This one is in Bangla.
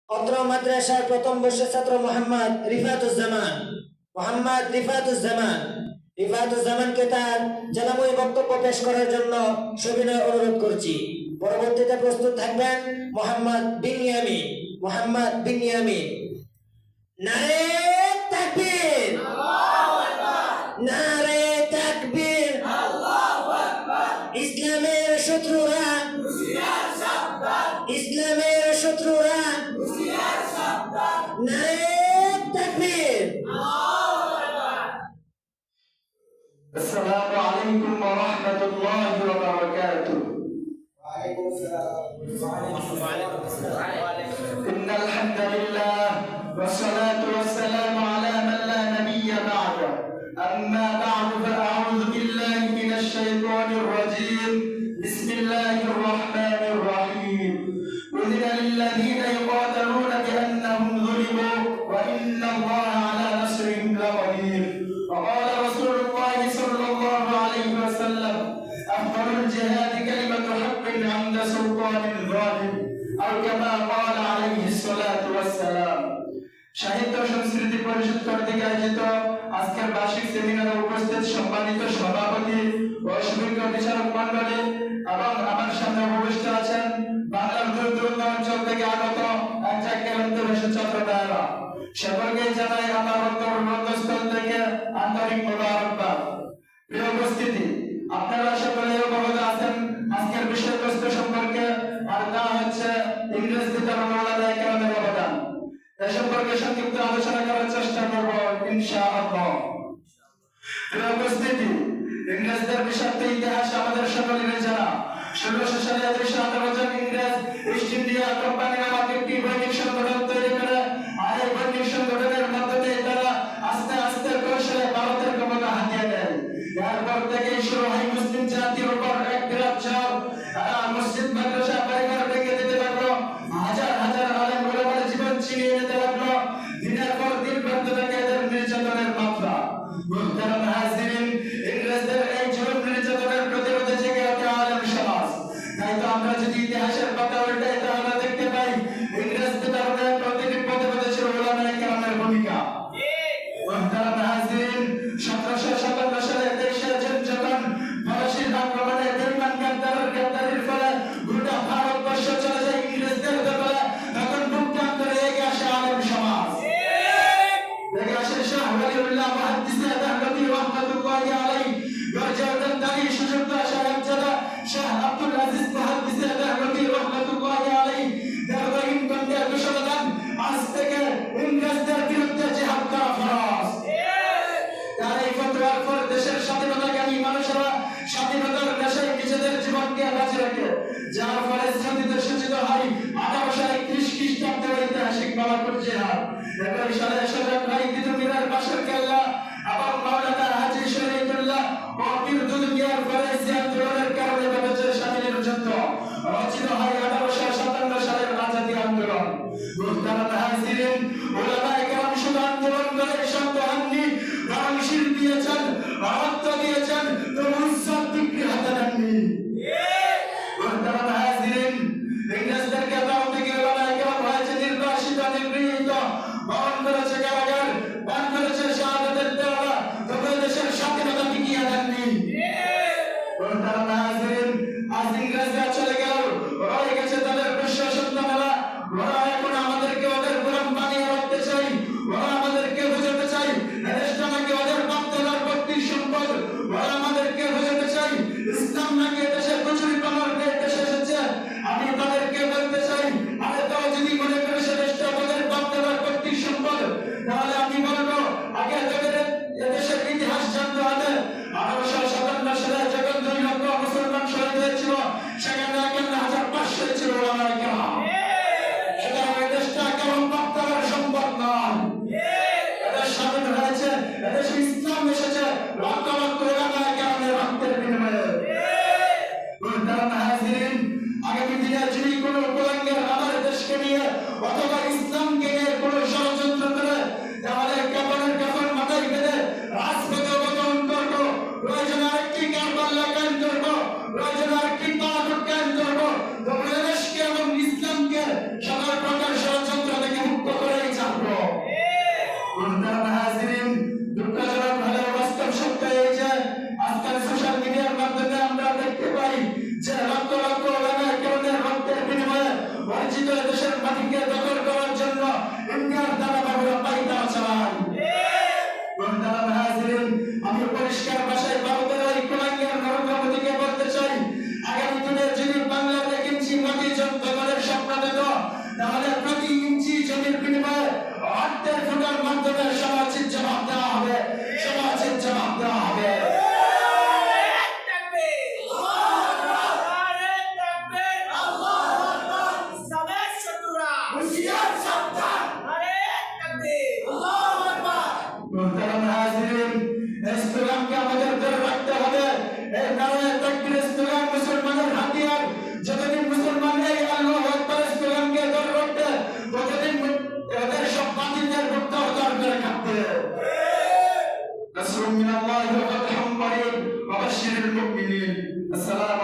অত্র মাদ্রাসার প্রথম বর্ষের ছাত্র মোহাম্মদ রিফাতুজ্জামানকে তার জানাময়ী বক্তব্য পেশ করার জন্য সবিনয় অনুরোধ করছি। পরবর্তীতে প্রস্তুত থাকবেন মোহাম্মদ বিনিয়ামিন। নারে তাকবীর, নারে তাকবীর। ইসলামের শত্রুরা, ইসলামের শত্রুরা, নারে তাকবীর। السلام عليكم ورحمة الله وبركاته. إن الحمد لله والصلاة والسلام على من لا نبي بعده. أما بعد فأعوذ بالله من الشيطان الرجيم. بسم الله الرحمن الرحيم. أذن للذين يقاتلون بأنهم ظلموا وإن الله على نصرهم لقدير. وقال رسول الله صلى الله عليه وسلم: أفضل الجهاد كلمة حق عند سلطان ظالم، أو كما قال عليه الصلاة والسلام. সাহিত্য সংস্কৃতি পরিষদ কর্তৃক আয়োজিত আজকের বার্ষিক সেমিনারে উপস্থিত সম্মানিত সভাপতি ও সুবিজ্ঞ বিচারক মণ্ডলী এবং আমার সামনে উপবিষ্ট আছেন বাংলার দূর দূরান্ত অঞ্চল থেকে আগত এক জায়গার ছাত্র ভাইয়েরা, সকলকে জানাই আমার অন্তরস্থল থেকে আন্তরিক মোবারকবাদ। প্রিয় উপস্থিতি, আপনারা সকলে অবগত আছেন আজকের বিষয়বস্তু সম্পর্কে, আর তা হচ্ছে ইংরেজিতে ওলামায়ে কেরামের অবদান। এ সম্পর্কে সংক্ষিপ্ত আলোচনা করার চেষ্টা করব ইনশাআল্লাহ। প্রিয় উপস্থিতি, ইংরেজদের বিষাক্ত ইতিহাস আমাদের সকলেরই জানা। 1600 সালে 18 জন ইংরেজ ইস্ট ইন্ডিয়া কোম্পানি নামক একটি বণিক সংগঠন তৈরি করে, আর এই বণিক সংগঠনের মাধ্যমে তারা আস্তে আস্তে কৌশলে ভারতের ক্ষমতা হাতিয়ে নেয়। এরপর থেকেই শুরু হয় মুসলিম জাতির উপর এক বিরাট ঝড়। মসজিদ মাদ্রাসা পরিবার ভেঙে দিতে লাগলো, হাজার হাজার আলেম ওলামার জীবন ছিনিয়ে নিতে লাগলো। দিনের পর দিন বাড়তে থাকে এদের নির্যাতনের মাত্রা। মুহতারাম হাজিরিন, ইংরেজদের এই জুলুম নির্যাতনের প্রতিরোধে জেগে ওঠে আলেম সমাজ। তাই তো আমরা যদি ইতিহাসের পাতা উল্টাই তাহলে দেখতে পাই ইংরেজদের কারণে প্রতিটি প্রতিরোধে ছিল ওলামায়ে কেরামের ভূমিকা। মুহতারাম হাজিরিন, 1757 সালে দেশে যখন ফরাসির আক্রমণে বেঈমান গাদ্দারির ফলে গোটা ভারতবর্ষ চলে যায় ইংরেজদের দখলে, তখন বুক টান করে এগিয়ে আসে আলেম সমাজ। এগিয়ে আসে শাহ ওয়ালিউল্লাহ মুহাদ্দিসে দেহলভী রাহমাতুল্লাহি আলাইহি, গর্জাউদ্দিন দারি সুযোগ্য সাহেবজাদা শাহ আব্দুল আজিজ মুহাদ্দিসে দেহলভী রাহমাতুল্লাহি আলাইহি দরবারিন কন্যা ঘোষণা দেন, আজ থেকে ইংরেজদের বিরুদ্ধে জিহাদ করা ফরজ। তার এই ফতোয়ার পর দেশের স্বাধীনতাকামী মানুষেরা স্বাধীনতার নেশায় নিজেদের জীবনকে বাঁচিয়ে রাখে, যার ফলে স্মৃতিতে সূচিত হয় 1831 খ্রিস্টাব্দে ঐতিহাসিক বালাকোট জিহাদ। 21 সালে সজাগ হয় তিতুমিরের বাসর কেল্লা এবং মাওলানা হাজী শরীফুল্লাহ ও পীর দুলমিয়ার ফরাইজি আন্দোলনের কারণে বাংলাদেশের স্বাধীনের যুদ্ধ। রচিত হয় 1857 সালের আজাদী আন্দোলন। মুহতারাম হাজিরিন, ওলামায়ে কেরাম শুধু আন্দোলন করে শান্ত হননি, বরং শির দিয়েছেন, রক্ত দিয়েছেন, তবু ইজ্জত বিক্রি হতে দেননি। মুহতারাম হাজিরিন, ইংরেজদেরকে দাও থেকে ওলামায়ে কেরাম হয়েছে নির্বাসিত, নিগৃহীত, বরণ করেছে কারাগার, পান করেছে শাহাদাতের দেওয়া, তবে দেশের স্বাধীনতা টিকিয়ে দেননি। মুহতারাম হাজিরিন, আজ ইংরেজরা চলে গেল, রয়ে গেছে তাদের প্রশাসনমালা। ওরা এখন আমাদেরকে ওদের গোলাম বানিয়ে রাখতে চাই, ওরা আমাদেরকে বোঝাতে চাই দেশটা নাকি ওদের বাপদাদার পৈতৃক সম্পদ। ওরা আমাদেরকে বোঝাতে চাই ইসলাম নাকি দেশের প্রচুরি পানার দেশে এসেছে। আমি তাদেরকে বলতে চাই, আরে তারা যদি মনে করে সে দেশটা ওদের বাপদাদার পৈতৃক সম্পদ, তাহলে আমি বলবো আগে তাদের এদেশের ইতিহাস জানতে হবে। 1857 সালে যখন 2 লক্ষ মুসলমান শহীদ হয়েছিল, সেখানে দেশের মাটিকে দখল করার জন্য ইন্ডিয়ার দালালরা পায়তারা চালায়। মোহতারাম হাজিরিন, আমি পরিষ্কার ভাষায় ভারতের ওই কুলাঙ্গার নরেন্দ্র মোদীকে বলতে চাই, আগামী দিনে যদি বাংলার 1 ইঞ্চি মাটি দখলের স্বপ্ন দেখো, তাহলে প্রতি ইঞ্চি জমির বিনিময়ে অর্থের ফুটার মাধ্যমে সমাজের জবাব দেওয়া হবে, সমাজের জবাব দেওয়া হবে। মোহতারাম হাজিরিন, ইসলামকে আমাদের ধরে রাখতে হবে। এই নারায়ে তাকবীর ইসলাম মুসলমানের হাতিয়ার। যতদিন মুসলমান এই আল্লাহু আকবার ইসলামকে ধরে রাখবে, ততদিন এদের সব বাতিলদের প্রত্যাহার করে রাখবে। নাসরুম মিনাল্লাহি ওয়া ফাতহুম করিম ওয়া বাশশিরিল মুমিনিন। আসসালামু